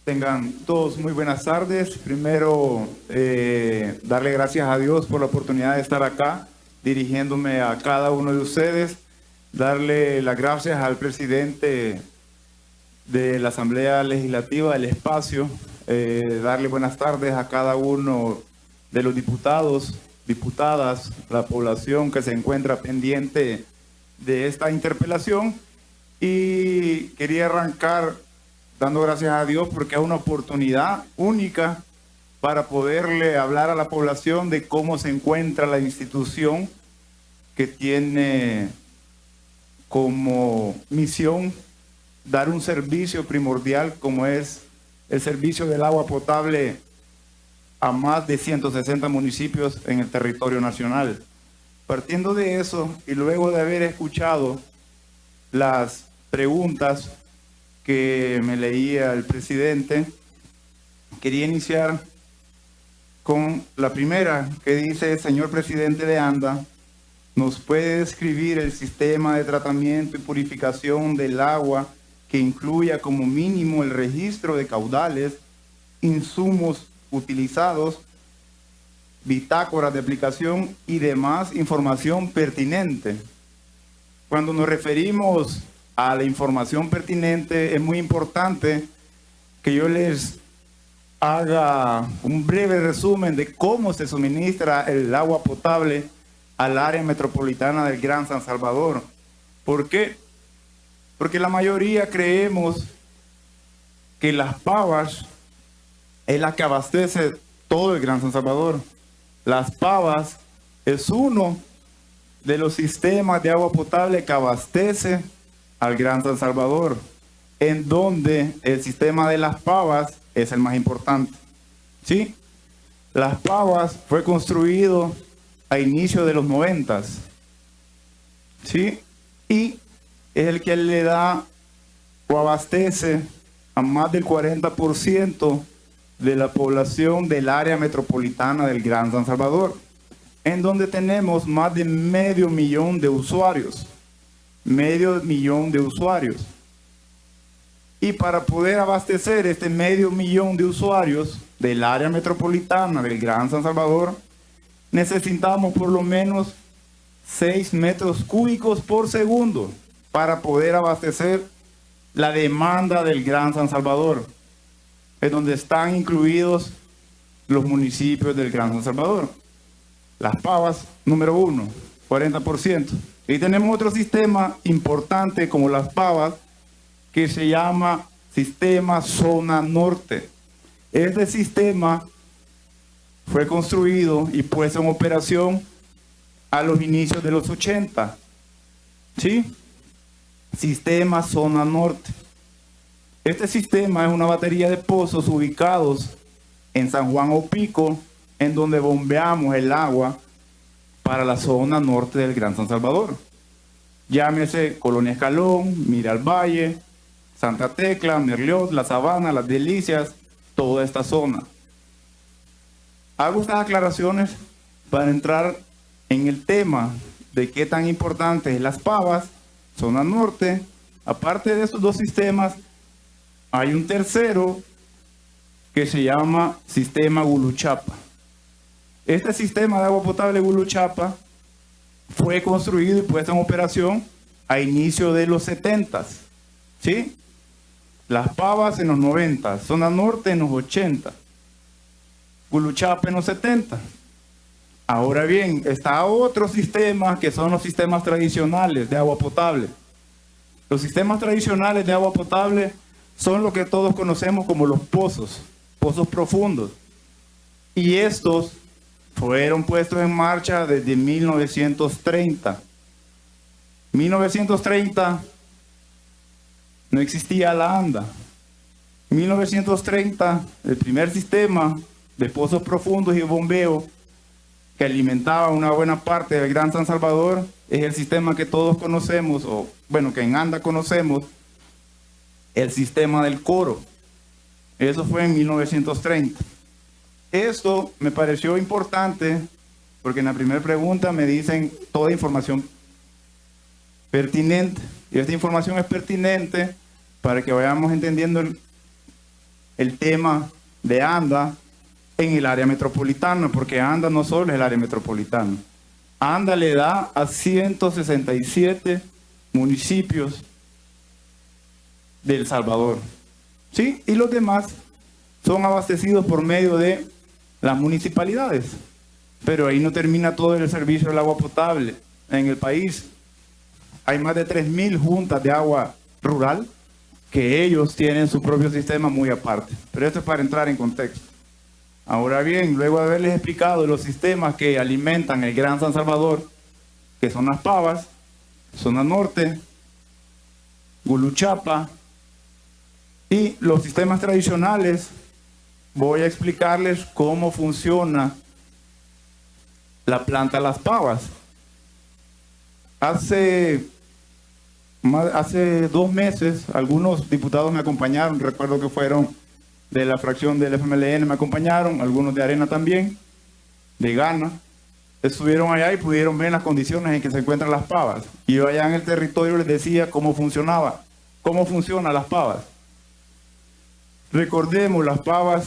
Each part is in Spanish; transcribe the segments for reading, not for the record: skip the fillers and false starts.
Tengan todos muy buenas tardes. Primero, darle gracias a Dios por la oportunidad de estar acá, dirigiéndome a cada uno de ustedes. Darle las gracias al presidente de la Asamblea Legislativa del Espacio. Darle buenas tardes a cada uno de los diputados, diputadas, la población que se encuentra pendiente de esta interpelación. Y quería arrancar dando gracias a Dios porque es una oportunidad única para poderle hablar a la población de cómo se encuentra la institución que tiene como misión dar un servicio primordial como es el servicio del agua potable a más de 160 municipios en el territorio nacional. Partiendo de eso y luego de haber escuchado las preguntas que me leía el presidente, quería iniciar con la primera que dice: señor presidente de ANDA, ¿nos puede describir el sistema de tratamiento y purificación del agua que incluya como mínimo el registro de caudales, insumos utilizados, bitácoras de aplicación y demás información pertinente? Cuando nos referimos a la información pertinente, es muy importante que yo les haga un breve resumen de cómo se suministra el agua potable al área metropolitana del Gran San Salvador. ¿Por qué? Porque la mayoría creemos que Las Pavas es la que abastece todo el Gran San Salvador. Las Pavas es uno de los sistemas de agua potable que abastece al Gran San Salvador, en donde el sistema de Las Pavas es el más importante. ¿Sí? Las Pavas fue construido a inicio de los 90, ¿sí? Y es el que le da o abastece a más del 40% de la población del área metropolitana del Gran San Salvador, en donde tenemos más de 500,000 de usuarios. 500,000 de usuarios. Y para poder abastecer este 500,000 de usuarios del área metropolitana del Gran San Salvador, necesitamos por lo menos 6 metros cúbicos por segundo para poder abastecer la demanda del Gran San Salvador, en donde están incluidos los municipios del Gran San Salvador. Las Pavas, número 1, 40%. Y tenemos otro sistema importante como Las Pavas, que se llama Sistema Zona Norte. Este sistema fue construido y puesto en operación a los inicios de los 80. ¿Sí? Sistema Zona Norte. Este sistema es una batería de pozos ubicados en San Juan Opico, en donde bombeamos el agua para la zona norte del Gran San Salvador. Llámese Colonia Escalón, Miral Valle, Santa Tecla, Merliot, La Sabana, Las Delicias, toda esta zona. Hago estas aclaraciones para entrar en el tema de qué tan importante es Las Pavas, zona norte. Aparte de estos dos sistemas, hay un tercero que se llama Sistema Guluchapa. Este sistema de agua potable Guluchapa fue construido y puesto en operación a inicio de los 70, ¿sí? Las Pavas en los 90, zona norte en los 80, Guluchapa en los 70. Ahora bien, está otro sistema que son los sistemas tradicionales de agua potable. Los sistemas tradicionales de agua potable son lo que todos conocemos como los pozos profundos. Y estos fueron puestos en marcha desde 1930. 1930 no existía la ANDA. 1930, el primer sistema de pozos profundos y bombeo que alimentaba una buena parte del Gran San Salvador es el sistema que todos conocemos, o bueno, que en ANDA conocemos, el sistema del Coro. Eso fue en 1930. Esto me pareció importante porque en la primera pregunta me dicen toda información pertinente. Y esta información es pertinente para que vayamos entendiendo el tema de ANDA en el área metropolitana, porque ANDA no solo es el área metropolitana. ANDA le da a 167 municipios de El Salvador, ¿sí? Y los demás son abastecidos por medio de las municipalidades. Pero ahí no termina todo el servicio del agua potable en el país. Hay más de 3.000 juntas de agua rural que ellos tienen su propio sistema muy aparte. Pero esto es para entrar en contexto. Ahora bien, luego de haberles explicado los sistemas que alimentan el Gran San Salvador, que son las Pavas, Zona Norte, Guluchapa y los sistemas tradicionales, voy a explicarles cómo funciona la planta Las Pavas. Hace 2 meses, algunos diputados me acompañaron, recuerdo que fueron de la fracción del FMLN, me acompañaron, algunos de Arena también, de Ghana. Estuvieron allá y pudieron ver las condiciones en que se encuentran Las Pavas. Y yo allá en el territorio les decía cómo funcionan Las Pavas. Recordemos, Las Pavas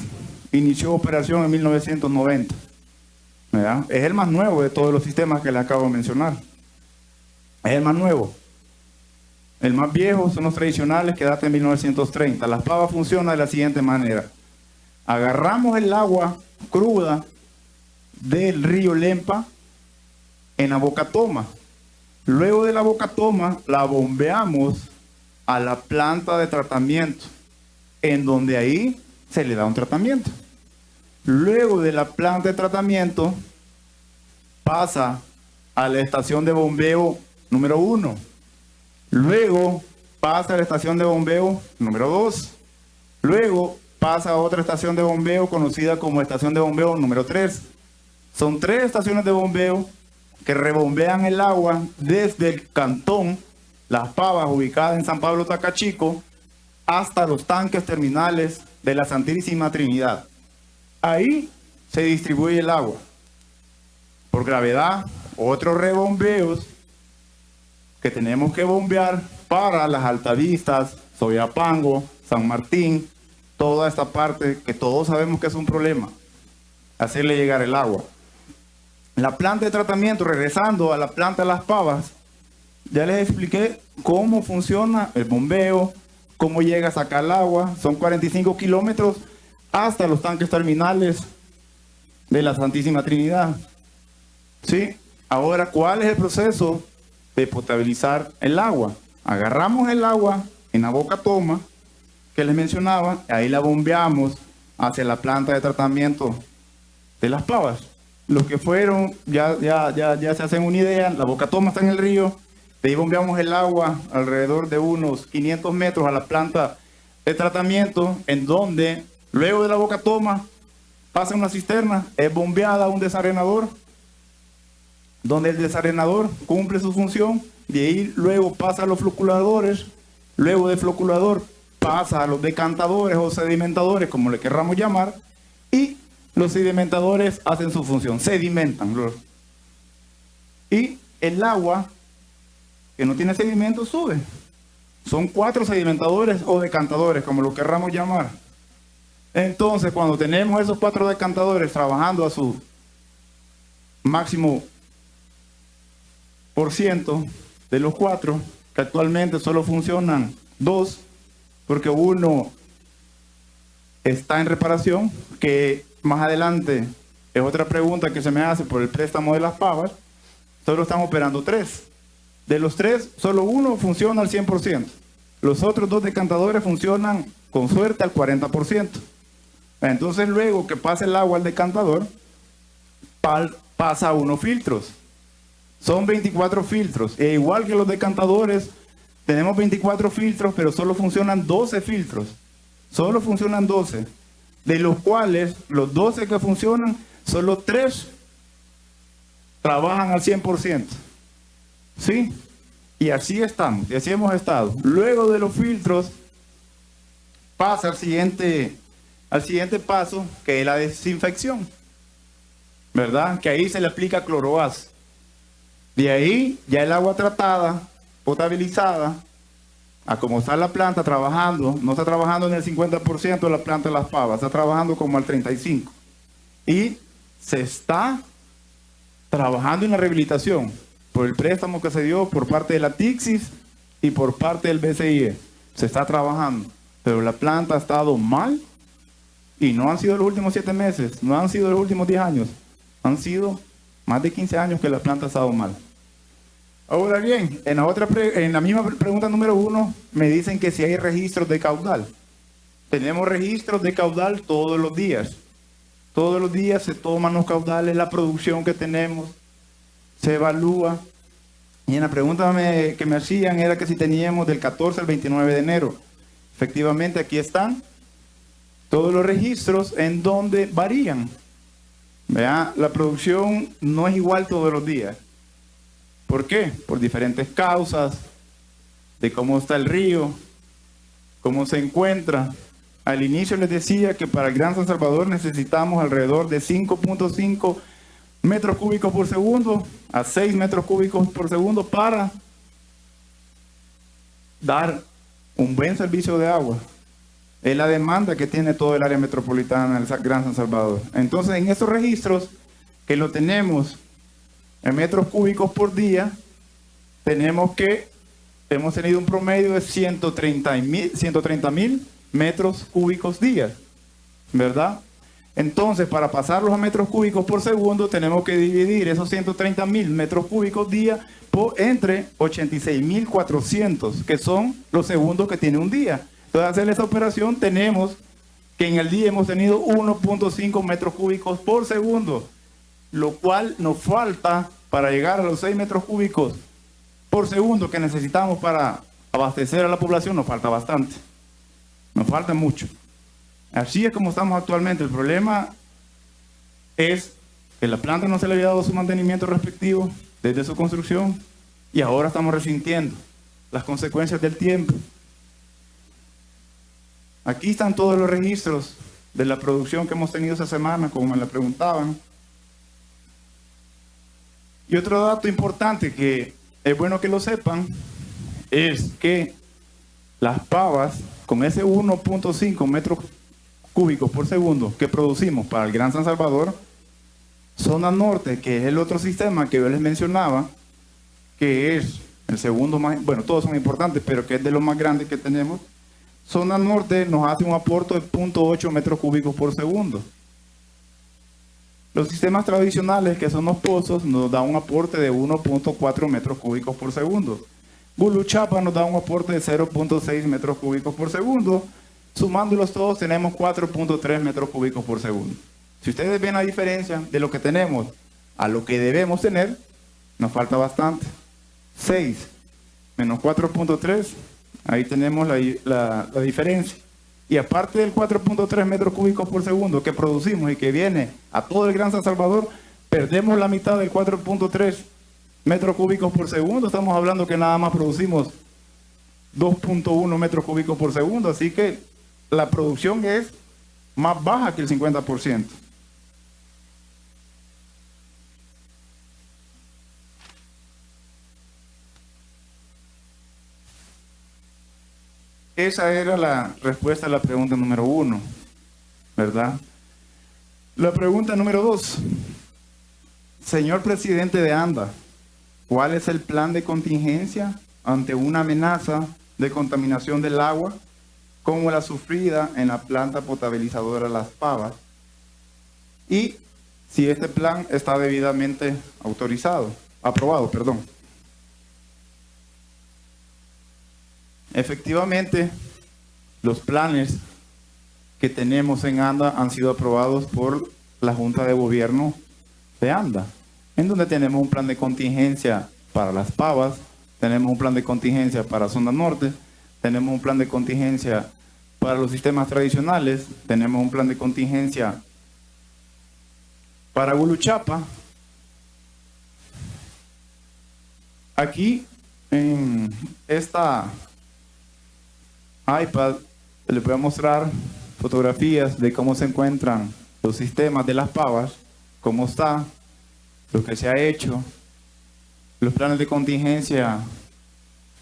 inició operación en 1990. ¿Verdad? Es el más nuevo de todos los sistemas que les acabo de mencionar. Es el más nuevo. El más viejo son los tradicionales que datan en 1930. Las Pavas funcionan de la siguiente manera. Agarramos el agua cruda del río Lempa en la boca toma. Luego de la boca toma la bombeamos a la planta de tratamiento, en donde ahí se le da un tratamiento. Luego de la planta de tratamiento pasa a la estación de bombeo número 1. Luego pasa a la estación de bombeo número 2. Luego pasa a otra estación de bombeo conocida como estación de bombeo número 3. Son 3 estaciones de bombeo que rebombean el agua desde el cantón Las Pavas, ubicada en San Pablo Tacachico, hasta los tanques terminales de la Santísima Trinidad. Ahí se distribuye el agua. Por gravedad, otros rebombeos que tenemos que bombear para las Altavistas, Soyapango, San Martín, toda esta parte que todos sabemos que es un problema, hacerle llegar el agua. La planta de tratamiento, regresando a la planta de Las Pavas, ya les expliqué cómo funciona el bombeo, cómo llega a sacar el agua. Son 45 kilómetros hasta los tanques terminales de la Santísima Trinidad. ¿Sí? Ahora, ¿cuál es el proceso de potabilizar el agua? Agarramos el agua en la boca toma que les mencionaba, ahí la bombeamos hacia la planta de tratamiento de Las Pavas. Los que fueron, ya se hacen una idea, la boca toma está en el río, de ahí bombeamos el agua alrededor de unos 500 metros a la planta de tratamiento, en donde luego de la boca toma pasa una cisterna, es bombeada a un desarenador, donde el desarenador cumple su función, de ahí luego pasa a los floculadores, luego del floculador pasa a los decantadores o sedimentadores, como le querramos llamar, y los sedimentadores hacen su función, sedimentan. Y el agua que no tiene sedimento sube. Son 4 sedimentadores o decantadores, como lo querramos llamar. Entonces, cuando tenemos esos 4 decantadores trabajando a su máximo % de los 4, que actualmente solo funcionan 2, porque uno está en reparación, que más adelante es otra pregunta que se me hace por el préstamo de Las Pavas, solo están operando 3. De los 3, solo uno funciona al 100%. Los otros 2 decantadores funcionan con suerte al 40%. Entonces, luego que pasa el agua al decantador, pasa a unos filtros. Son 24 filtros. E igual que los decantadores, tenemos 24 filtros, pero solo funcionan 12 filtros. Solo funcionan 12. De los cuales, los 12 que funcionan, solo 3 trabajan al 100%. ¿Sí? Y así estamos, y así hemos estado. Luego de los filtros, pasa al siguiente paso, que es la desinfección. ¿Verdad? Que ahí se le aplica cloroas. De ahí, ya el agua tratada, potabilizada, a cómo está la planta trabajando, no está trabajando en el 50% de la planta de Las Pavas, está trabajando como al 35%. Y se está trabajando en la rehabilitación por el préstamo que se dio por parte de la TICSIS y por parte del BCIE. Se está trabajando, pero la planta ha estado mal y no han sido los últimos 7 meses, no han sido los últimos 10 años, han sido más de 15 años que la planta ha estado mal. Ahora bien, en la misma pregunta número 1 me dicen que si hay registros de caudal. Tenemos registros de caudal todos los días. Todos los días se toman los caudales, la producción que tenemos, se evalúa. Y en la pregunta que me hacían era que si teníamos del 14 al 29 de enero. Efectivamente, aquí están todos los registros en donde varían. Vean, la producción no es igual todos los días. ¿Por qué? Por diferentes causas, de cómo está el río, cómo se encuentra. Al inicio les decía que para el Gran San Salvador necesitamos alrededor de 5.5 metros cúbicos por segundo a 6 metros cúbicos por segundo para dar un buen servicio de agua. Es la demanda que tiene todo el área metropolitana del Gran San Salvador. Entonces, en esos registros que lo tenemos en metros cúbicos por día, hemos tenido un promedio de 130.000 metros cúbicos día, ¿verdad? Entonces, para pasarlos a metros cúbicos por segundo, tenemos que dividir esos 130.000 metros cúbicos día entre 86.400, que son los segundos que tiene un día. Entonces, al hacer esa operación, tenemos que en el día hemos tenido 1.5 metros cúbicos por segundo, lo cual nos falta para llegar a los 6 metros cúbicos por segundo que necesitamos para abastecer a la población. Nos falta bastante, nos falta mucho. Así es como estamos actualmente. El problema es que la planta no se le había dado su mantenimiento respectivo desde su construcción y ahora estamos resintiendo las consecuencias del tiempo. Aquí están todos los registros de la producción que hemos tenido esta semana, como me la preguntaban. Y otro dato importante que es bueno que lo sepan es que Las Pavas, con ese 1.5 metros cúbicos por segundo que producimos para el Gran San Salvador, zona norte, que es el otro sistema que yo les mencionaba, que es el segundo más, bueno, todos son importantes, pero que es de los más grandes que tenemos, zona norte nos hace un aporte de 0.8 metros cúbicos por segundo. Los sistemas tradicionales, que son los pozos, nos da un aporte de 1.4 metros cúbicos por segundo. Guluchapa nos da un aporte de 0.6 metros cúbicos por segundo. Sumándolos todos tenemos 4.3 metros cúbicos por segundo. Si ustedes ven la diferencia de lo que tenemos a lo que debemos tener, nos falta bastante. 6 menos 4.3, ahí tenemos la diferencia. Y aparte del 4.3 metros cúbicos por segundo que producimos y que viene a todo el Gran San Salvador, perdemos la mitad del 4.3 metros cúbicos por segundo. Estamos hablando que nada más producimos 2.1 metros cúbicos por segundo, así que la producción es más baja que el 50%. Esa era la respuesta a la pregunta número 1, ¿verdad? La pregunta número 2. Señor presidente de ANDA, ¿cuál es el plan de contingencia ante una amenaza de contaminación del agua como la sufrida en la planta potabilizadora Las Pavas? Y si este plan está debidamente aprobado. Efectivamente, los planes que tenemos en ANDA han sido aprobados por la Junta de Gobierno de ANDA, en donde tenemos un plan de contingencia para Las Pavas, tenemos un plan de contingencia para Zona Norte, tenemos un plan de contingencia para los sistemas tradicionales, tenemos un plan de contingencia para Guluchapa. Aquí en esta iPad les voy a mostrar fotografías de cómo se encuentran los sistemas de Las Pavas, cómo está, lo que se ha hecho, los planes de contingencia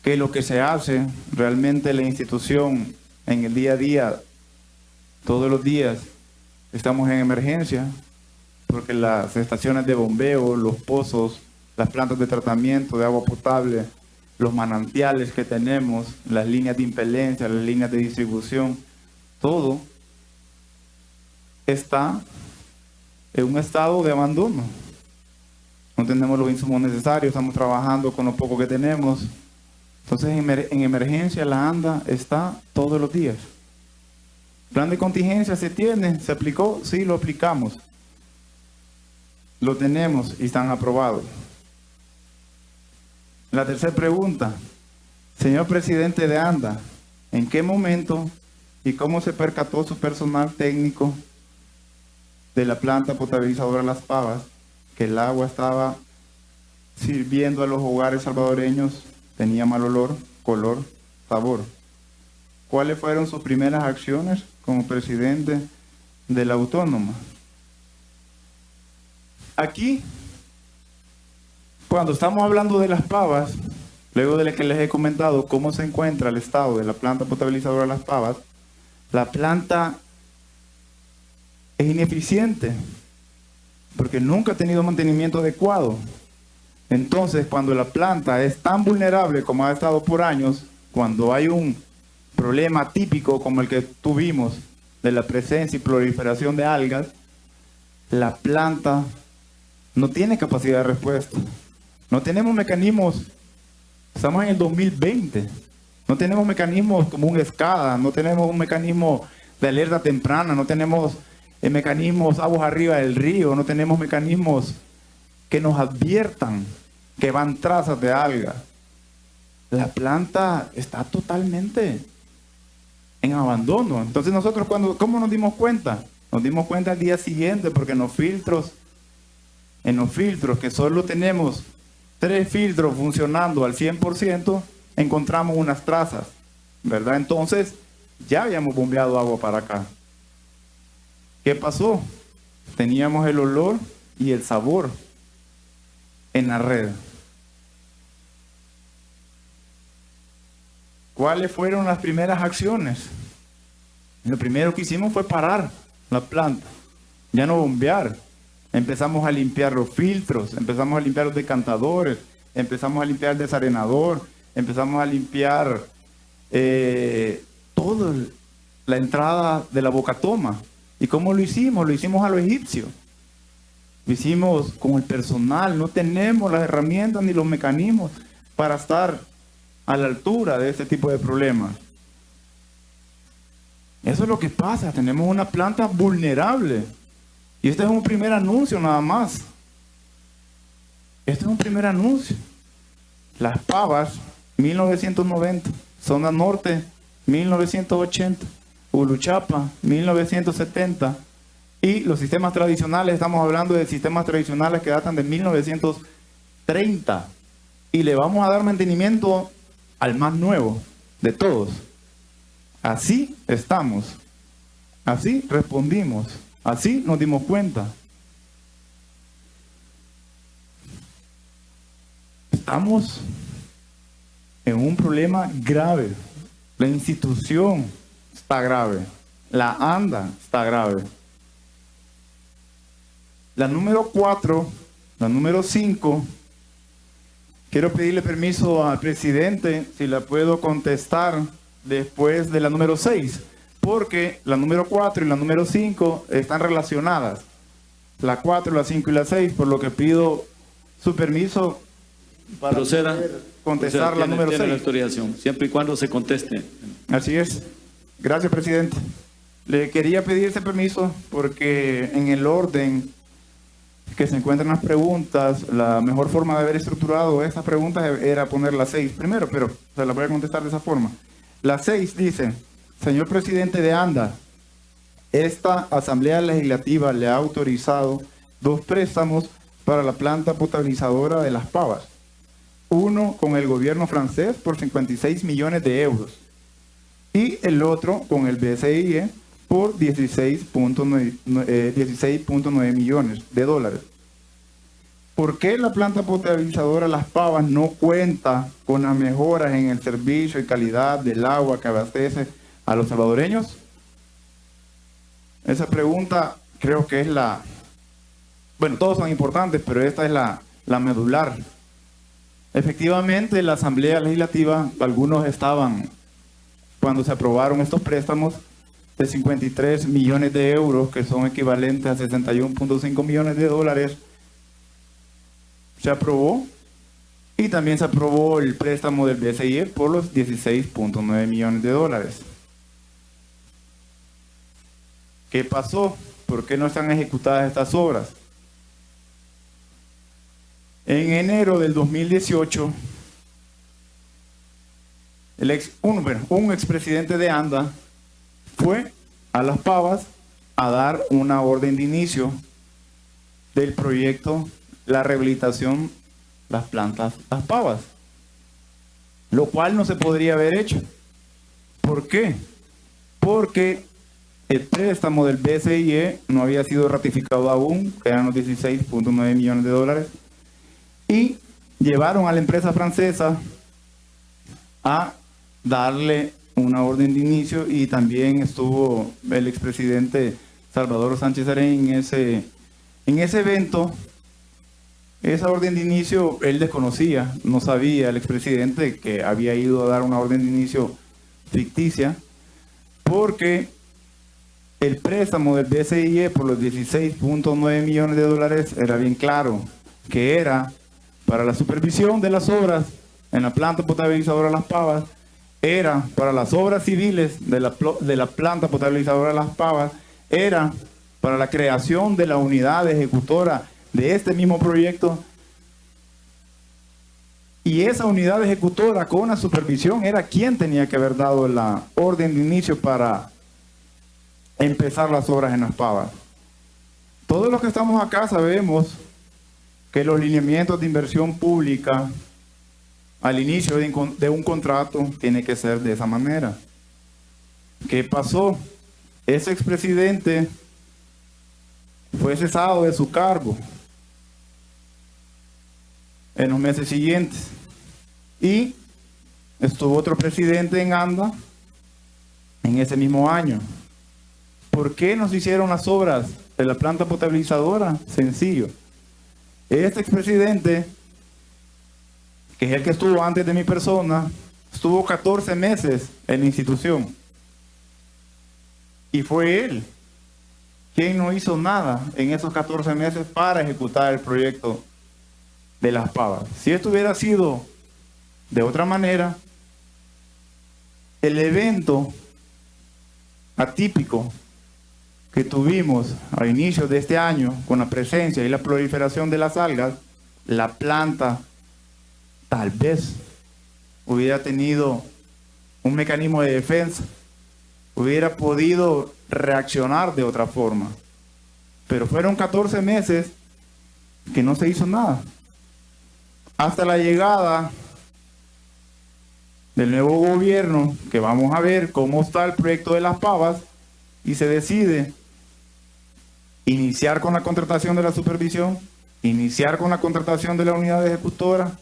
que lo que se hace realmente la institución en el día a día, todos los días, estamos en emergencia, porque las estaciones de bombeo, los pozos, las plantas de tratamiento de agua potable, los manantiales que tenemos, las líneas de impelencia, las líneas de distribución, todo está en un estado de abandono. No tenemos los insumos necesarios, estamos trabajando con lo poco que tenemos. Entonces en emergencia la ANDA está todos los días. Plan de contingencia se tiene, se aplicó, sí, lo aplicamos. Lo tenemos y están aprobados. La tercera pregunta, señor presidente de ANDA, ¿en qué momento y cómo se percató su personal técnico de la planta potabilizadora Las Pavas que el agua estaba sirviendo a los hogares salvadoreños, tenía mal olor, color, sabor? ¿Cuáles fueron sus primeras acciones como presidente de la Autónoma? Aquí, cuando estamos hablando de Las Pavas, luego de que les he comentado cómo se encuentra el estado de la planta potabilizadora Las Pavas, la planta es ineficiente porque nunca ha tenido mantenimiento adecuado. Entonces, cuando la planta es tan vulnerable como ha estado por años, cuando hay un problema típico como el que tuvimos de la presencia y proliferación de algas, la planta no tiene capacidad de respuesta. No tenemos mecanismos, estamos en el 2020, no tenemos mecanismos como un SCADA, no tenemos un mecanismo de alerta temprana, no tenemos mecanismos aguas arriba del río, no tenemos mecanismos que nos adviertan que van trazas de algas. La planta está totalmente en abandono. Entonces nosotros, ¿cómo nos dimos cuenta? Nos dimos cuenta al día siguiente, porque en los filtros que solo tenemos 3 filtros funcionando al 100%, encontramos unas trazas, ¿verdad? Entonces ya habíamos bombeado agua para acá. ¿Qué pasó? Teníamos el olor y el sabor en la red. ¿Cuáles fueron las primeras acciones? Lo primero que hicimos fue parar la planta, ya no bombear. Empezamos a limpiar los filtros, empezamos a limpiar los decantadores, empezamos a limpiar el desarenador, empezamos a limpiar toda la entrada de la bocatoma. ¿Y cómo lo hicimos? Lo hicimos a lo egipcio. Lo hicimos con el personal. No tenemos las herramientas ni los mecanismos para estar a la altura de este tipo de problemas. Eso es lo que pasa. Tenemos una planta vulnerable. Y este es un primer anuncio nada más. Este es un primer anuncio. Las Pavas, 1990. Zona Norte, 1980. Uluchapa, 1970. Y los sistemas tradicionales, estamos hablando de sistemas tradicionales que datan de 1930. Y le vamos a dar mantenimiento al más nuevo de todos. Así estamos. Así respondimos. Así nos dimos cuenta. Estamos en un problema grave. La institución está grave. La ANDA está grave. La número 4, la número 5, quiero pedirle permiso al presidente si la puedo contestar después de la número 6, porque la número 4 y la número 5 están relacionadas. La 4, la 5 y la 6, por lo que pido su permiso para contestar la número 6. La autorización, siempre y cuando se conteste. Así es. Gracias, presidente. Le quería pedir ese permiso porque en el orden que se encuentran las preguntas, la mejor forma de haber estructurado esas preguntas era poner la 6 primero, pero se la voy a contestar de esa forma. La 6 dice: señor presidente de ANDA, esta Asamblea Legislativa le ha autorizado 2 préstamos para la planta potabilizadora de Las Pavas. Uno con el gobierno francés por 56 millones de euros y el otro con el BCIE por 16.9 millones de dólares. ¿por qué la planta potabilizadora Las Pavas no cuenta con las mejoras en el servicio y calidad del agua que abastece a los salvadoreños? Esa pregunta creo que es bueno, todos son importantes, pero esta es la medular. Efectivamente, la Asamblea Legislativa, algunos estaban, cuando se aprobaron estos préstamos de 53 millones de euros, que son equivalentes a 61.5 millones de dólares, se aprobó, y también se aprobó el préstamo del BCIE por los 16.9 millones de dólares. ¿Qué pasó? ¿Por qué no están ejecutadas estas obras? En enero del 2018, un expresidente de ANDA fue a Las Pavas a dar una orden de inicio del proyecto La Rehabilitación Las Plantas Las Pavas, lo cual no se podría haber hecho. ¿Por qué? Porque el préstamo del BCIE no había sido ratificado aún, que eran los 16.9 millones de dólares, y llevaron a la empresa francesa a darle una orden de inicio, y también estuvo el expresidente Salvador Sánchez Serén en ese evento. Esa orden de inicio él desconocía, no sabía el expresidente que había ido a dar una orden de inicio ficticia, porque el préstamo del BCIE por los 16.9 millones de dólares era bien claro, que era para la supervisión de las obras en la planta potabilizadora Las Pavas, era para las obras civiles de la planta potabilizadora Las Pavas, era para la creación de la unidad ejecutora de este mismo proyecto, y esa unidad ejecutora con la supervisión era quien tenía que haber dado la orden de inicio para empezar las obras en Las Pavas. Todos los que estamos acá sabemos que los lineamientos de inversión pública al inicio de un contrato tiene que ser de esa manera. ¿Qué pasó? Ese expresidente fue cesado de su cargo en los meses siguientes, y estuvo otro presidente en ANDA en ese mismo año. ¿Por qué no se hicieron las obras de la planta potabilizadora? Sencillo. Este expresidente, que es el que estuvo antes de mi persona, estuvo 14 meses en la institución. Y fue él quien no hizo nada en esos 14 meses para ejecutar el proyecto de Las Pavas. Si esto hubiera sido de otra manera, el evento atípico que tuvimos a inicios de este año con la presencia y la proliferación de las algas, la planta tal vez hubiera tenido un mecanismo de defensa, hubiera podido reaccionar de otra forma. Pero fueron 14 meses que no se hizo nada. Hasta la llegada del nuevo gobierno, que vamos a ver cómo está el proyecto de Las Pavas, y se decide iniciar con la contratación de la supervisión, iniciar con la contratación de la unidad ejecutora,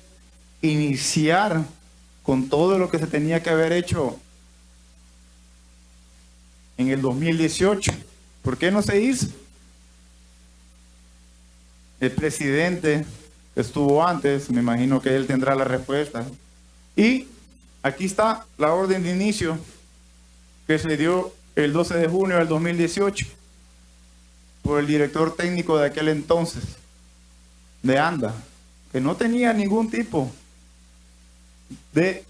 iniciar con todo lo que se tenía que haber hecho en el 2018. ¿Por qué no se hizo? El presidente estuvo antes, me imagino que él tendrá la respuesta. Y aquí está la orden de inicio que se dio el 12 de junio del 2018 por el director técnico de aquel entonces, de ANDA, que no tenía ningún tipo de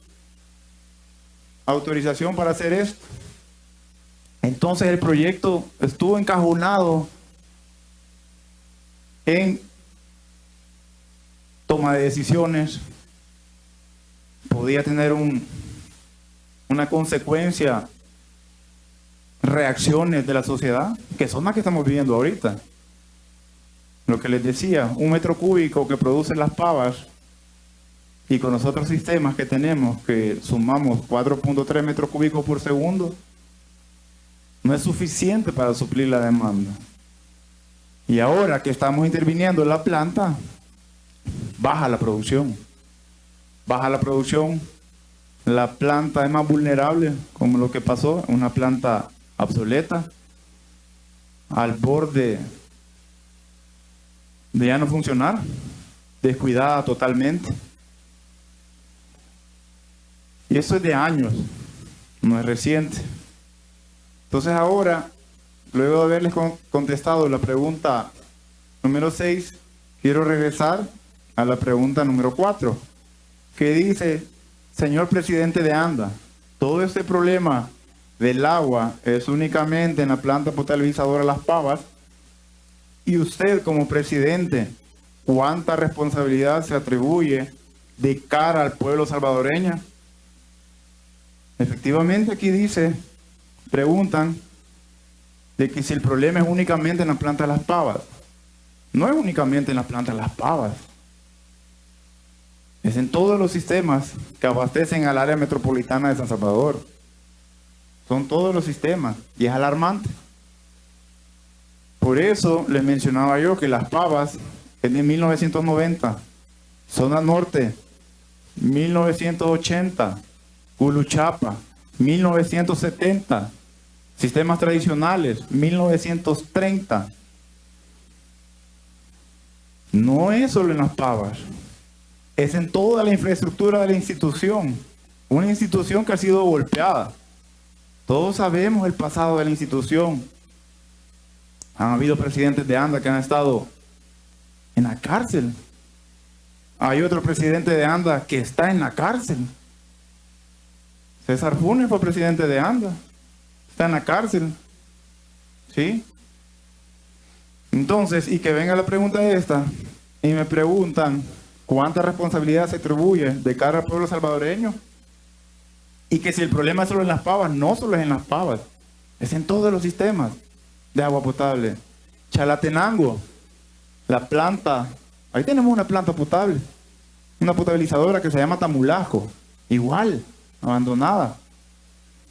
autorización para hacer esto. Entonces el proyecto estuvo encajonado en toma de decisiones, podía tener una consecuencia, reacciones de la sociedad, que son las que estamos viviendo ahorita. Lo que les decía, 1 metro cúbico que producen Las Pavas, y con los otros sistemas que tenemos, que sumamos 4.3 metros cúbicos por segundo, no es suficiente para suplir la demanda. Y ahora que estamos interviniendo en la planta, baja la producción. Baja la producción, la planta es más vulnerable, como lo que pasó, una planta obsoleta, al borde de ya no funcionar, descuidada totalmente. Y eso es de años, no es reciente. Entonces ahora, luego de haberles contestado la pregunta número 6, quiero regresar a la pregunta número 4, que dice: señor presidente de ANDA, todo este problema del agua es únicamente en la planta potabilizadora Las Pavas, y usted como presidente, ¿cuánta responsabilidad se atribuye de cara al pueblo salvadoreño? Efectivamente aquí dice, preguntan, de que si el problema es únicamente en la planta de Las Pavas. No es únicamente en la planta de Las Pavas. Es en todos los sistemas que abastecen al área metropolitana de San Salvador. Son todos los sistemas y es alarmante. Por eso les mencionaba yo que Las Pavas es de 1990, zona norte 1980, Culuchapa 1970, sistemas tradicionales 1930. No es solo en Las Pavas, es en toda la infraestructura de la institución. Una institución que ha sido golpeada. Todos sabemos el pasado de la institución. Han habido presidentes de ANDA que han estado en la cárcel. Hay otro presidente de ANDA que está en la cárcel. César Funes fue presidente de ANDA. Está en la cárcel. ¿Sí? Entonces, y que venga la pregunta esta, y me preguntan, ¿cuánta responsabilidad se atribuye de cara al pueblo salvadoreño? Y que si el problema es solo en Las Pavas, no solo es en Las Pavas, es en todos los sistemas de agua potable. Chalatenango, la planta, ahí tenemos una planta potable, una potabilizadora que se llama Tamulajo, igual, abandonada.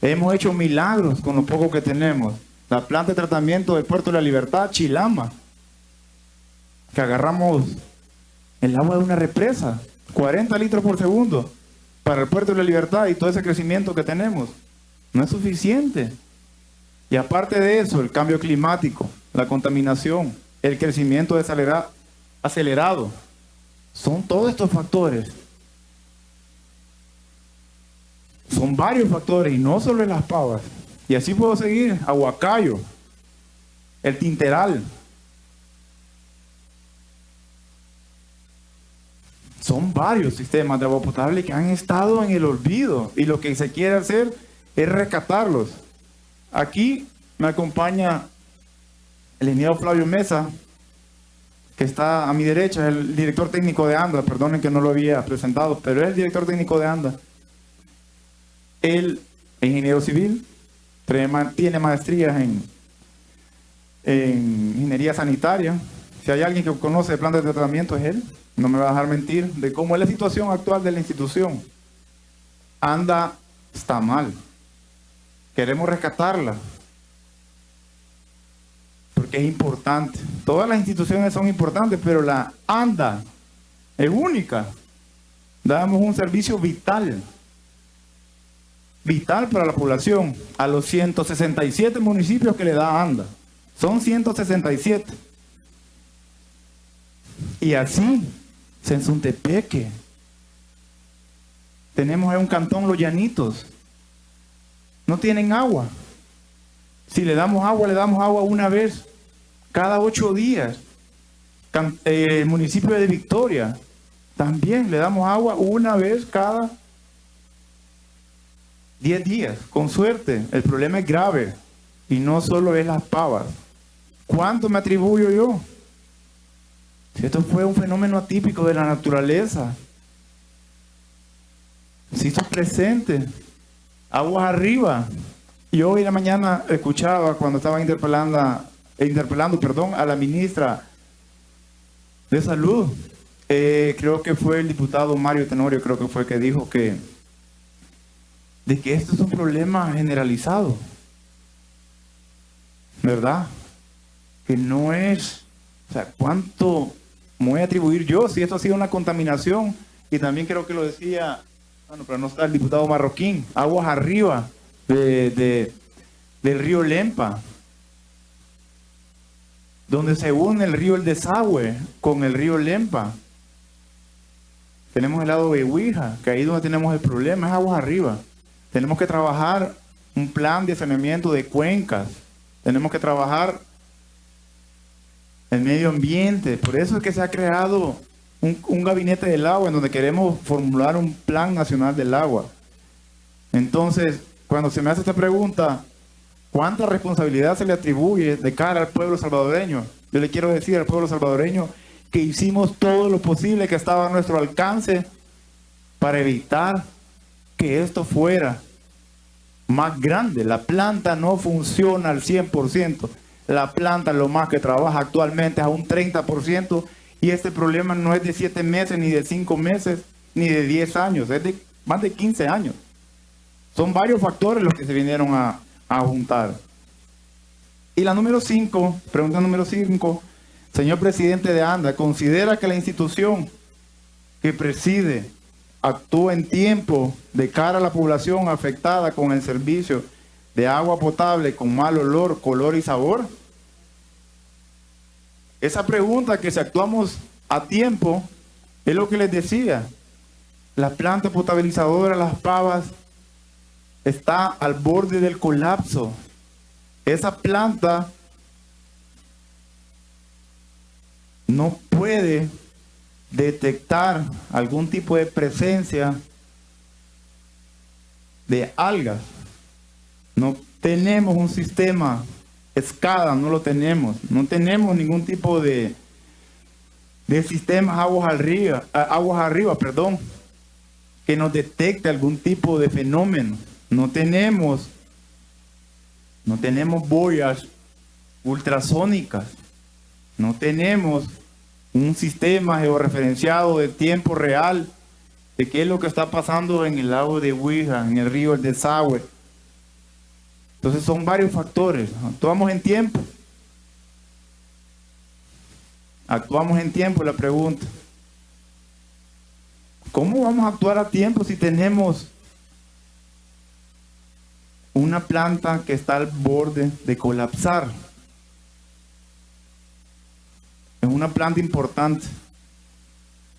Hemos hecho milagros con lo poco que tenemos. La planta de tratamiento del Puerto de la Libertad, Chilama, que agarramos el agua de una represa, 40 litros por segundo para el Puerto de la Libertad, y todo ese crecimiento que tenemos no es suficiente. Y aparte de eso, el cambio climático, la contaminación, el crecimiento acelerado, son todos estos factores. Son varios factores y no solo en Las Pavas. Y así puedo seguir, Aguacayo, el Tinteral. Son varios sistemas de agua potable que han estado en el olvido y lo que se quiere hacer es rescatarlos. Aquí me acompaña el ingeniero Flavio Mesa, que está a mi derecha, el director técnico de ANDA. Perdonen que no lo había presentado, pero es el director técnico de ANDA. Él es ingeniero civil, tiene maestrías en ingeniería sanitaria. Si hay alguien que conoce de plantas de tratamiento, es él. No me va a dejar mentir de cómo es la situación actual de la institución. ANDA está mal. Queremos rescatarla, porque es importante. Todas las instituciones son importantes, pero la ANDA es única. Damos un servicio vital para la población, a los 167 municipios que le da ANDA. Son 167. Y así, Sensuntepeque. Tenemos en un cantón Los Llanitos. No tienen agua. Si le damos agua una vez cada 8 días. El municipio de Victoria, también le damos agua una vez cada 10 días. Con suerte, el problema es grave. Y no solo es Las Pavas. ¿Cuánto me atribuyo yo? Si esto fue un fenómeno atípico de la naturaleza. Se hizo presente. Aguas arriba. Y hoy en la mañana escuchaba cuando estaba interpelando a la ministra de Salud. Creo que fue el diputado Mario Tenorio, creo que fue que dijo de que esto es un problema generalizado. ¿Verdad? Que no es, o sea, cuánto me voy a atribuir yo si esto ha sido una contaminación. Y también creo que lo decía, bueno, pero no está el diputado Marroquín, aguas arriba del río Lempa, donde se une el río El Desagüe con el río Lempa. Tenemos el lado de Huija, que ahí es donde tenemos el problema, es aguas arriba. Tenemos que trabajar un plan de saneamiento de cuencas. Tenemos que trabajar el medio ambiente. Por eso es que se ha creado un gabinete del agua en donde queremos formular un plan nacional del agua. Entonces, cuando se me hace esta pregunta, ¿cuánta responsabilidad se le atribuye de cara al pueblo salvadoreño? Yo le quiero decir al pueblo salvadoreño que hicimos todo lo posible que estaba a nuestro alcance para evitar que esto fuera más grande. La planta no funciona al 100%. La planta lo más que trabaja actualmente es a un 30%, y este problema no es de 7 meses, ni de 5 meses, ni de 10 años, es de más de 15 años. Son varios factores los que se vinieron a juntar. Y la número 5, pregunta número 5, señor presidente de ANDA, ¿considera que la institución que preside actúa en tiempo de cara a la población afectada con el servicio de agua potable con mal olor, color y sabor? Esa pregunta, que si actuamos a tiempo, es lo que les decía. La planta potabilizadora Las Pavas está al borde del colapso. Esa planta no puede detectar algún tipo de presencia de algas. No tenemos un sistema SCADA, no lo tenemos. No tenemos ningún tipo de sistemas aguas arriba, que nos detecte algún tipo de fenómeno. No tenemos boyas ultrasónicas. No tenemos un sistema georreferenciado de tiempo real de qué es lo que está pasando en el lago de Huija, en el río El Desagüe. Entonces son varios factores. Actuamos en tiempo. Actuamos en tiempo, la pregunta. ¿Cómo vamos a actuar a tiempo si tenemos una planta que está al borde de colapsar? Es una planta importante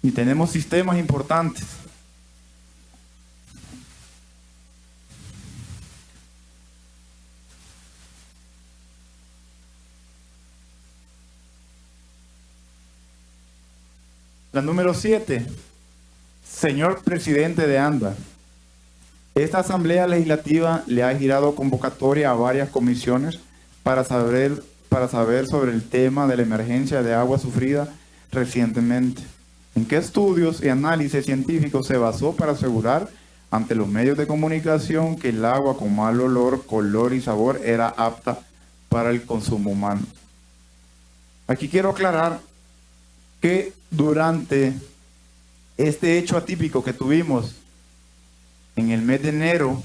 y tenemos sistemas importantes. La número 7, señor presidente de ANDA, esta Asamblea Legislativa le ha girado convocatoria a varias comisiones para saber sobre el tema de la emergencia de agua sufrida recientemente. ¿En qué estudios y análisis científicos se basó para asegurar ante los medios de comunicación que el agua con mal olor, color y sabor era apta para el consumo humano? Aquí quiero aclarar que durante este hecho atípico que tuvimos en el mes de enero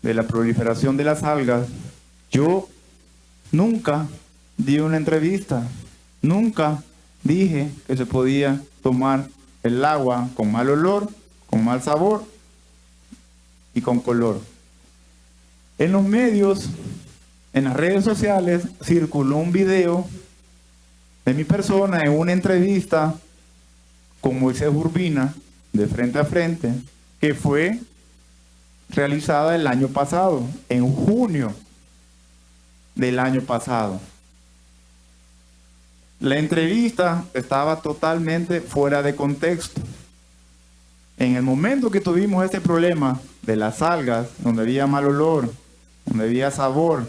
de la proliferación de las algas, yo nunca di una entrevista, nunca dije que se podía tomar el agua con mal olor, con mal sabor y con color. En los medios, en las redes sociales, circuló un video de mi persona en una entrevista con Moisés Urbina, de Frente a Frente, que fue realizada el año pasado, en junio del año pasado. La entrevista estaba totalmente fuera de contexto. En el momento que tuvimos este problema de las algas, donde había mal olor, donde había sabor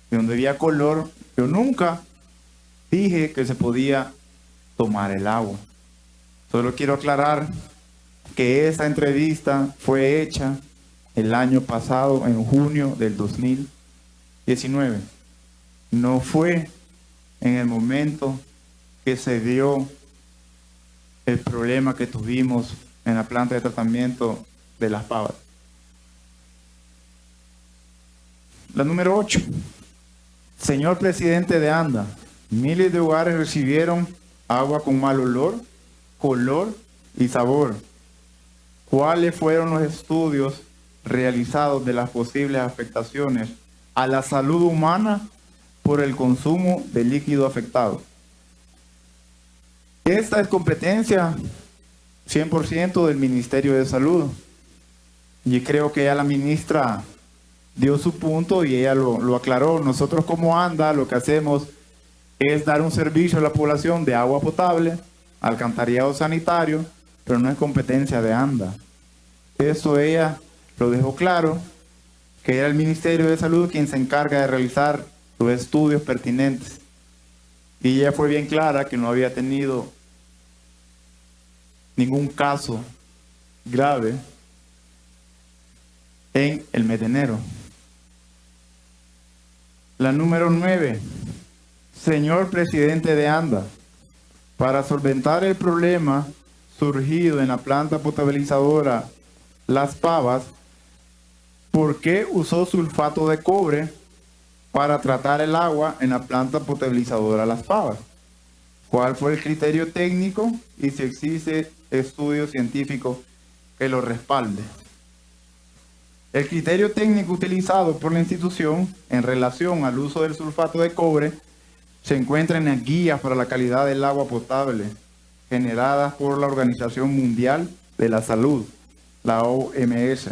y donde había color, yo nunca dije que se podía tomar el agua. Solo quiero aclarar que esa entrevista fue hecha el año pasado, en junio del 2019. No fue en el momento que se dio el problema que tuvimos en la planta de tratamiento de Las Pavas. La número 8. Señor presidente de ANDA, Miles de hogares recibieron agua con mal olor, color y sabor. ¿Cuáles fueron los estudios realizados de las posibles afectaciones a la salud humana por el consumo de líquido afectado? Esta es competencia 100% del Ministerio de Salud. Y creo que ya la ministra dio su punto y ella lo aclaró. Nosotros como ANDA lo que hacemos es dar un servicio a la población de agua potable, alcantarillado sanitario, pero no es competencia de ANDA. Eso ella lo dejó claro, que era el Ministerio de Salud quien se encarga de realizar los estudios pertinentes. Y ella fue bien clara que no había tenido ningún caso grave en el mes de enero. La número 9. Señor presidente de ANDA, para solventar el problema surgido en la planta potabilizadora Las Pavas, ¿por qué usó sulfato de cobre para tratar el agua en la planta potabilizadora Las Pavas? ¿Cuál fue el criterio técnico y si existe estudio científico que lo respalde? El criterio técnico utilizado por la institución en relación al uso del sulfato de cobre se encuentra en las guías para la calidad del agua potable generadas por la Organización Mundial de la Salud, la OMS,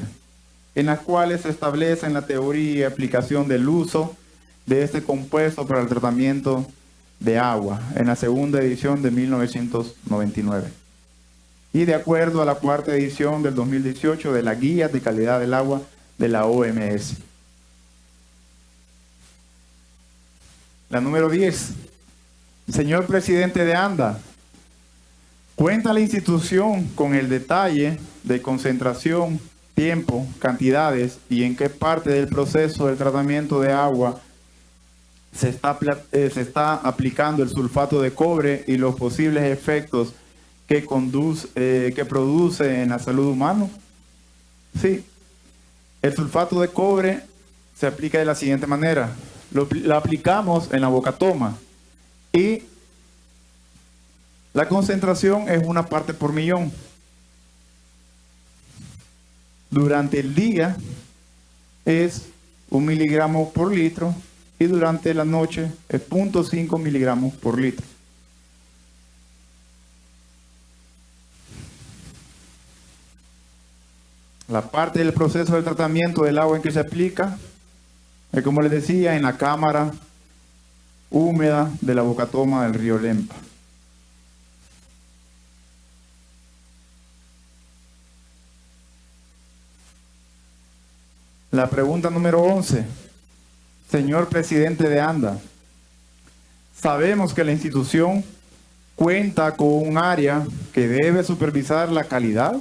en las cuales se establece la teoría y aplicación del uso de este compuesto para el tratamiento de agua, en la segunda edición de 1999. Y de acuerdo a la cuarta edición del 2018 de la Guía de Calidad del Agua de la OMS. La número 10. Señor presidente de ANDA, ¿cuenta la institución con el detalle de concentración, tiempo, cantidades y en qué parte del proceso del tratamiento de agua se está aplicando el sulfato de cobre y los posibles efectos que produce en la salud humana? Sí. El sulfato de cobre se aplica de la siguiente manera. Lo aplicamos en la bocatoma y la concentración es 1 parte por millón. Durante el día es 1 miligramo por litro y durante la noche es 0.5 miligramos por litro. La parte del proceso de tratamiento del agua en que se aplica es, como les decía, en la cámara húmeda de la bocatoma del río Lempa. La pregunta número 11. Señor presidente de ANDA, sabemos que la institución cuenta con un área que debe supervisar la calidad.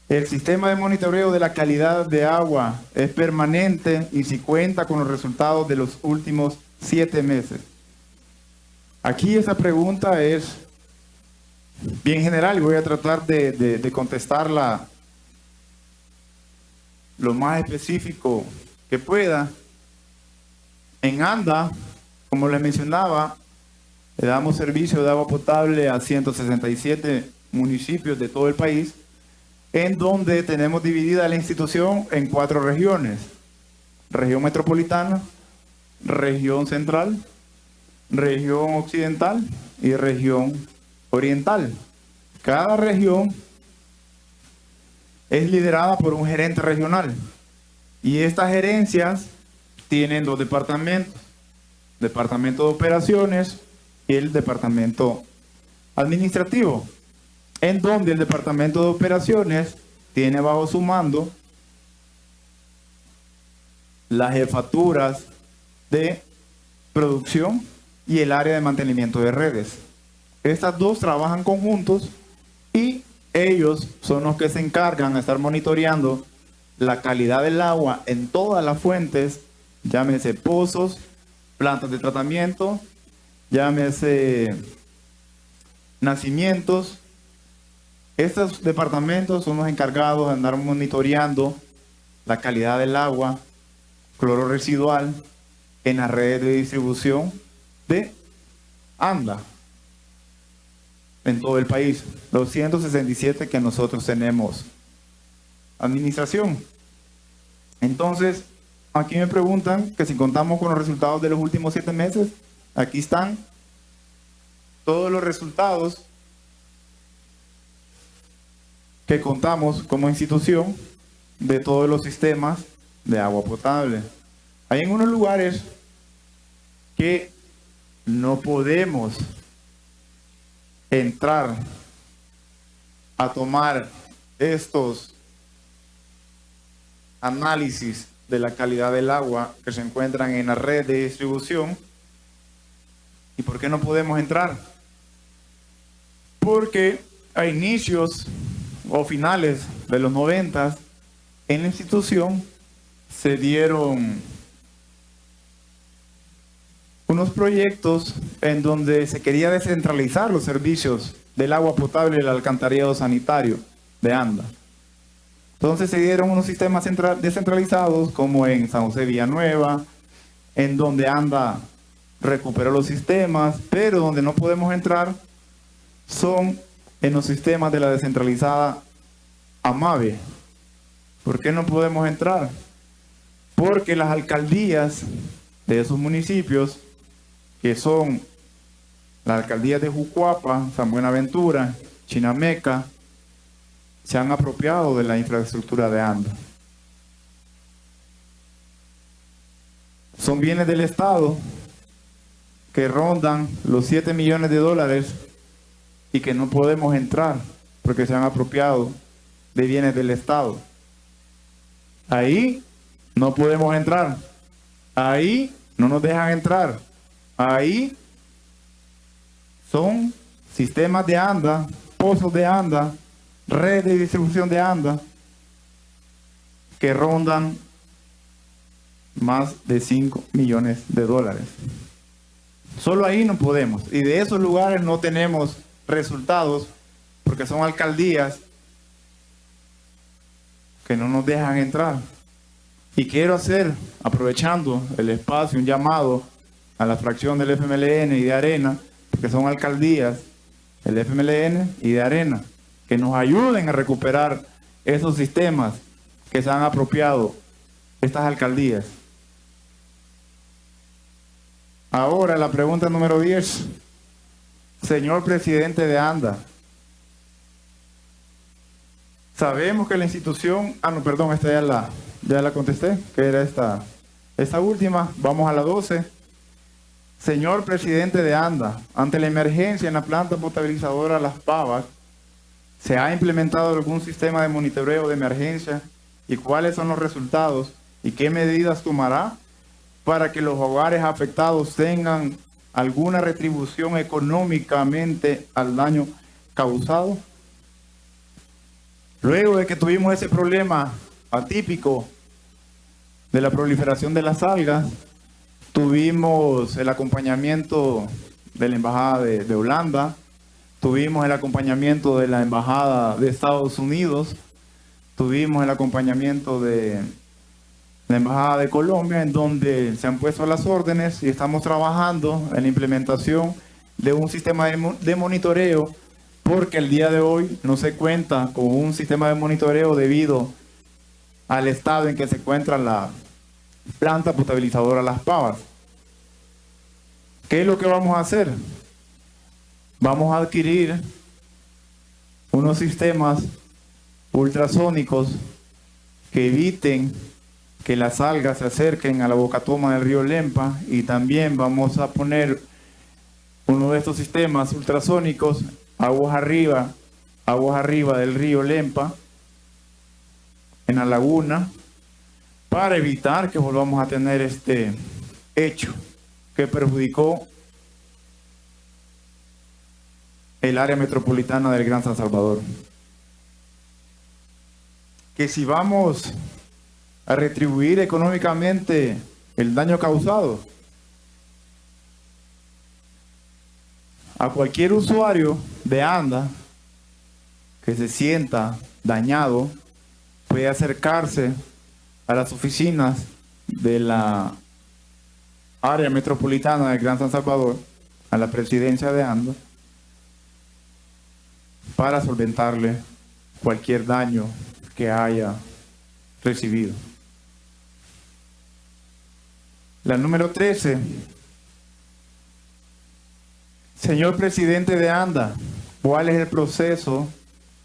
El sistema de monitoreo de la calidad de agua es permanente y si cuenta con los resultados de los últimos 7 meses. Aquí esa pregunta es bien general y voy a tratar de contestarla lo más específico que pueda. En ANDA, como les mencionaba, le damos servicio de agua potable a 167 municipios de todo el país, en donde tenemos dividida la institución en 4 regiones: región metropolitana, región central, región occidental y región oriental. Cada región es liderada por un gerente regional y estas gerencias tienen 2 departamentos: departamento de operaciones y el departamento administrativo, en donde el departamento de operaciones tiene bajo su mando las jefaturas de producción y el área de mantenimiento de redes. Estas 2 trabajan conjuntos y ellos son los que se encargan de estar monitoreando la calidad del agua en todas las fuentes, llámese pozos, plantas de tratamiento, llámese nacimientos. Estos departamentos son los encargados de andar monitoreando la calidad del agua, cloro residual en las redes de distribución de ANDA en todo el país, los 167 que nosotros tenemos administración. Entonces, aquí me preguntan que si contamos con los resultados de los últimos 7 meses, aquí están todos los resultados que contamos como institución de todos los sistemas de agua potable. Hay en unos lugares que no podemos entrar a tomar estos análisis de la calidad del agua que se encuentran en la red de distribución. ¿Y por qué no podemos entrar? Porque a inicios o finales de los 90 en la institución se dieron unos proyectos en donde se quería descentralizar los servicios del agua potable y el alcantarillado sanitario de ANDA. Entonces se dieron unos sistemas descentralizados como en San José Villanueva, en donde ANDA recuperó los sistemas, pero donde no podemos entrar son en los sistemas de la descentralizada AMAVE. ¿Por qué no podemos entrar? Porque las alcaldías de esos municipios, que son las alcaldías de Jucuapa, San Buenaventura, Chinameca, se han apropiado de la infraestructura de ANDA. Son bienes del Estado que rondan los 7 millones de dólares y que no podemos entrar porque se han apropiado de bienes del Estado. Ahí no podemos entrar. Ahí no nos dejan entrar. Ahí son sistemas de ANDA, pozos de ANDA, red de distribución de ANDA, que rondan más de 5 millones de dólares. Solo ahí no podemos. Y de esos lugares no tenemos resultados porque son alcaldías que no nos dejan entrar. Y quiero hacer, aprovechando el espacio, un llamado a la fracción del FMLN y de Arena, porque son alcaldías del FMLN y de Arena, que nos ayuden a recuperar esos sistemas que se han apropiado estas alcaldías. Ahora la pregunta número 10. Señor presidente de ANDA, sabemos que la institución... no, perdón, esta ya la contesté, que era esta última. Vamos a la 12. Señor presidente de ANDA, ante la emergencia en la planta potabilizadora Las Pavas, ¿se ha implementado algún sistema de monitoreo de emergencia? ¿Y cuáles son los resultados? ¿Y qué medidas tomará para que los hogares afectados tengan alguna retribución económicamente al daño causado? Luego de que tuvimos ese problema atípico de la proliferación de las algas, tuvimos el acompañamiento de la Embajada de Holanda, tuvimos el acompañamiento de la Embajada de Estados Unidos, tuvimos el acompañamiento de la Embajada de Colombia, en donde se han puesto las órdenes y estamos trabajando en la implementación de un sistema de monitoreo, porque el día de hoy no se cuenta con un sistema de monitoreo debido al estado en que se encuentra la planta potabilizadora Las Pavas. ¿Qué es lo que vamos a hacer? Vamos a adquirir unos sistemas ultrasónicos que eviten que las algas se acerquen a la bocatoma del río Lempa, y también vamos a poner uno de estos sistemas ultrasónicos aguas arriba del río Lempa, en la laguna, para evitar que volvamos a tener este hecho que perjudicó el área metropolitana del Gran San Salvador. Que si vamos a retribuir económicamente el daño causado, a cualquier usuario de ANDA que se sienta dañado puede acercarse a las oficinas de la área metropolitana del Gran San Salvador, a la presidencia de ANDA, para solventarle cualquier daño que haya recibido. La número 13. Señor presidente de ANDA, ¿cuál es el proceso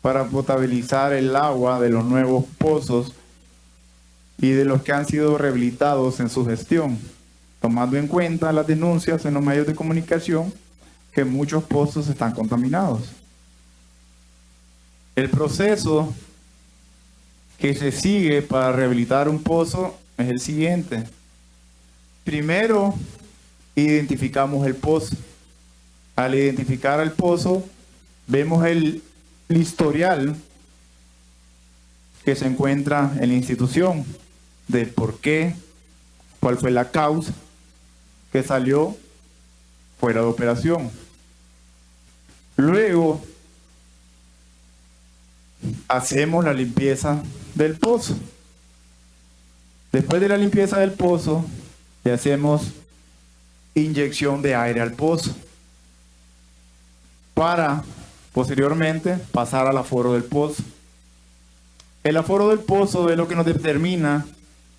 para potabilizar el agua de los nuevos pozos y de los que han sido rehabilitados en su gestión, tomando en cuenta las denuncias en los medios de comunicación que muchos pozos están contaminados? El proceso que se sigue para rehabilitar un pozo es el siguiente. Primero, identificamos el pozo. Al identificar el pozo, vemos el historial que se encuentra en la institución, del por qué, cuál fue la causa que salió fuera de operación. Luego, hacemos la limpieza del pozo. Después de la limpieza del pozo, le hacemos inyección de aire al pozo para posteriormente pasar al aforo del pozo. El aforo del pozo es lo que nos determina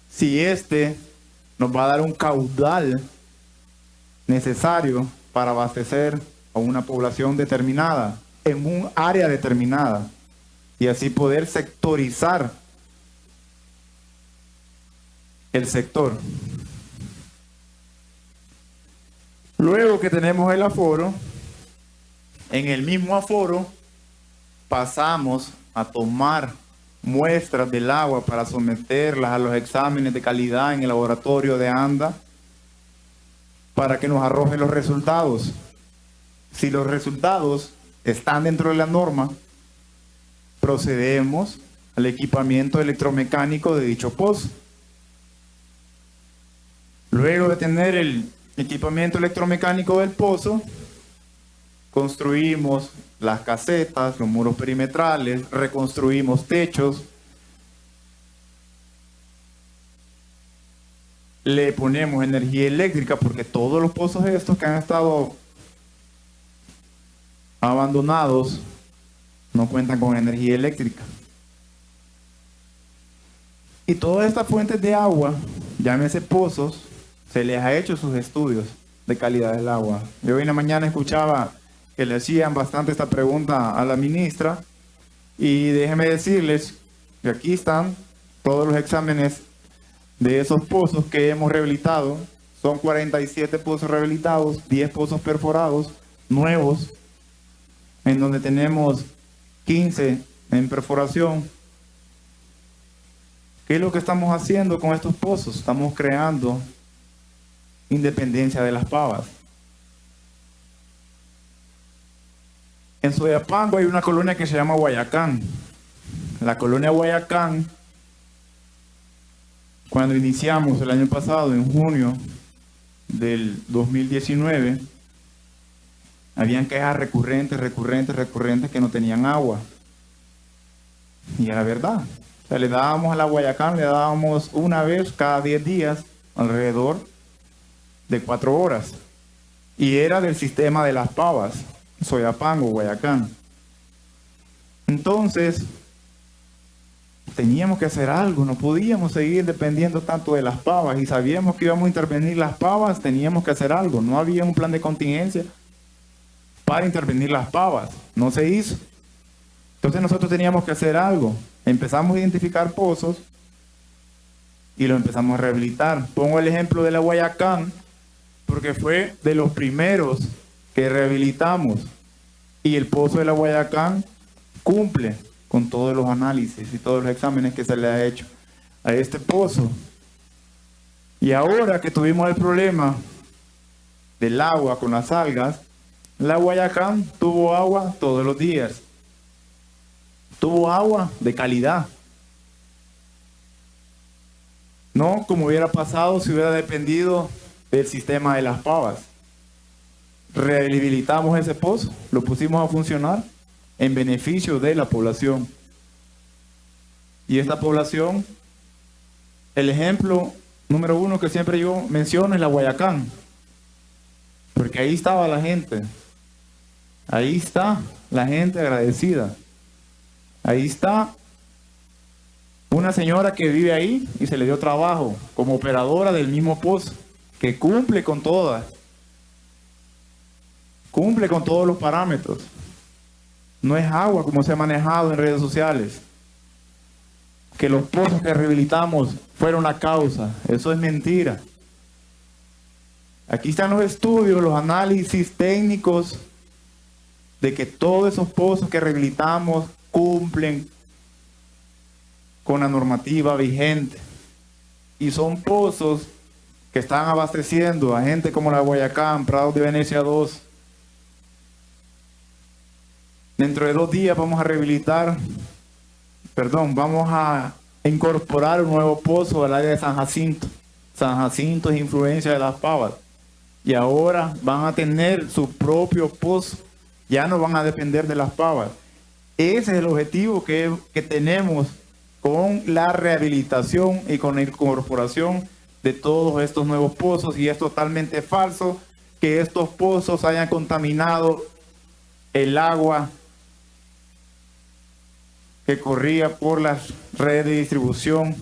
si éste nos va a dar un caudal necesario para abastecer a una población determinada, en un área determinada, y así poder sectorizar el sector. Luego que tenemos el aforo, en el mismo aforo pasamos a tomar muestras del agua para someterlas a los exámenes de calidad en el laboratorio de ANDA para que nos arrojen los resultados. Si los resultados están dentro de la norma, procedemos al equipamiento electromecánico de dicho pozo. Luego de tener el equipamiento electromecánico del pozo, construimos las casetas, los muros perimetrales, reconstruimos techos, le ponemos energía eléctrica porque todos los pozos estos que han estado abandonados no cuentan con energía eléctrica. Y todas estas fuentes de agua, llámese pozos, se les ha hecho sus estudios de calidad del agua. Yo hoy en la mañana escuchaba que le hacían bastante esta pregunta a la ministra, y déjenme decirles que aquí están todos los exámenes de esos pozos que hemos rehabilitado. Son 47 pozos rehabilitados, 10 pozos perforados nuevos, en donde tenemos 15 en perforación. ¿Qué es lo que estamos haciendo con estos pozos? Estamos creando independencia de las pavas. En Soyapango hay una colonia que se llama Guayacán. La colonia Guayacán, cuando iniciamos el año pasado, en junio del 2019, habían quejas recurrentes que no tenían agua. Y era verdad. O sea, le dábamos a la Guayacán, le dábamos una vez cada 10 días, alrededor de 4 horas. Y era del sistema de las pavas, Soyapango, Guayacán. Entonces, teníamos que hacer algo, no podíamos seguir dependiendo tanto de las pavas, y sabíamos que íbamos a intervenir las pavas, teníamos que hacer algo. No había un plan de contingencia para intervenir las pavas, no se hizo. Entonces nosotros teníamos que hacer algo. Empezamos a identificar pozos y lo empezamos a rehabilitar. Pongo el ejemplo de la Guayacán porque fue de los primeros que rehabilitamos, y el pozo de la Guayacán cumple con todos los análisis y todos los exámenes que se le ha hecho a este pozo. Y ahora que tuvimos el problema del agua con las algas, la Guayacán tuvo agua todos los días. Tuvo agua de calidad. No como hubiera pasado si hubiera dependido del sistema de las pavas. Rehabilitamos ese pozo, lo pusimos a funcionar en beneficio de la población. Y esta población, el ejemplo número uno que siempre yo menciono es la Guayacán, porque ahí estaba la gente, ahí está la gente agradecida, ahí está una señora que vive ahí y se le dio trabajo como operadora del mismo pozo, que cumple con todas, cumple con todos los parámetros. No es agua como se ha manejado en redes sociales, que los pozos que rehabilitamos fueron la causa. Eso es mentira. Aquí están los estudios, los análisis técnicos de que todos esos pozos que rehabilitamos cumplen con la normativa vigente. Y son pozos que están abasteciendo a gente como la Guayacán, Prados de Venecia 2. Dentro de 2 días vamos a incorporar un nuevo pozo al área de San Jacinto. San Jacinto es influencia de Las Pavas. Y ahora van a tener su propio pozo. Ya no van a depender de Las Pavas. Ese es el objetivo que tenemos con la rehabilitación y con la incorporación de todos estos nuevos pozos. Y es totalmente falso que estos pozos hayan contaminado el agua que corría por las redes de distribución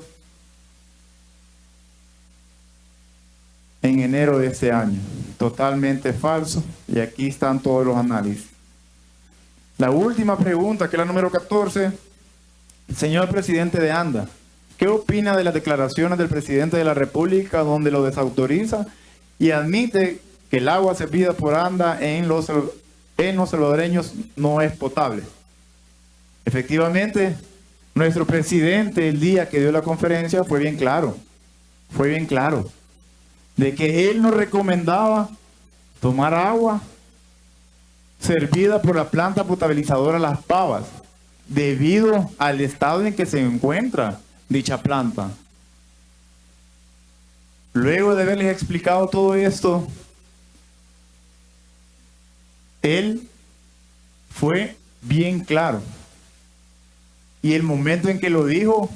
en enero de este año. Totalmente falso. Y aquí están todos los análisis. La última pregunta, que es la número 14. Señor presidente de ANDA, ¿qué opina de las declaraciones del presidente de la República donde lo desautoriza y admite que el agua servida por ANDA en los salvadoreños no es potable? Efectivamente, nuestro presidente el día que dio la conferencia fue bien claro, de que él nos recomendaba tomar agua servida por la planta potabilizadora Las Pavas, debido al estado en que se encuentra dicha planta. Luego de haberles explicado todo esto, él fue bien claro. Y el momento en que lo dijo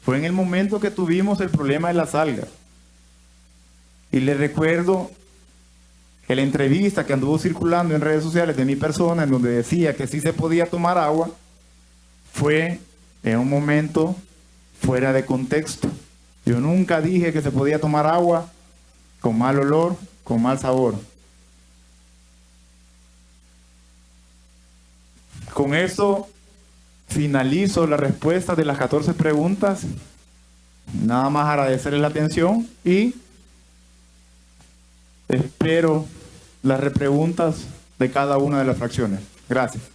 fue en el momento que tuvimos el problema de las algas. Y les recuerdo que la entrevista que anduvo circulando en redes sociales de mi persona, en donde decía que sí se podía tomar agua, fue en un momento fuera de contexto. Yo nunca dije que se podía tomar agua con mal olor, con mal sabor. Con eso finalizo la respuesta de las 14 preguntas. Nada más agradecerles la atención y espero las repreguntas de cada una de las fracciones. Gracias.